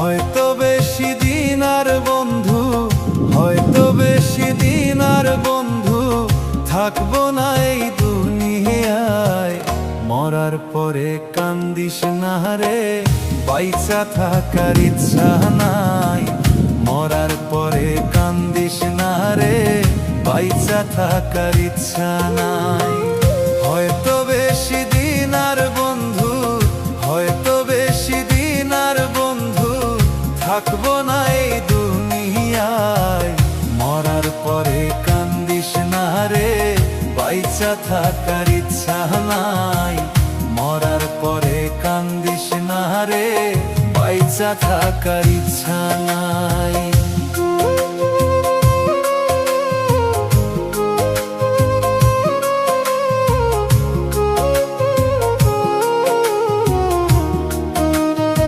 হয়তো বেশি দিন আর বন্ধু, হয়তো বেশি দিন আর বন্ধু থাকবো না এই দুনিয়ায়। মরার পরে কান্দিস না রে, বাইচা থাকার ইচ্ছা নাই। মরার পরে কান্দিস না রে, বাইচা থাকার ইচ্ছা নাই। হয়তো বেশি দিন আর বন্ধু, হয়তো বেশি দিন আর বন্ধু থাকবো না এই দুনিয়ায়। মরার পরে কান্দিস না রে, বাইচা থাকার ইচ্ছা নাই। মরার পরে কান্দিস না রে, বাইচা থাকার ইচ্ছা নাই।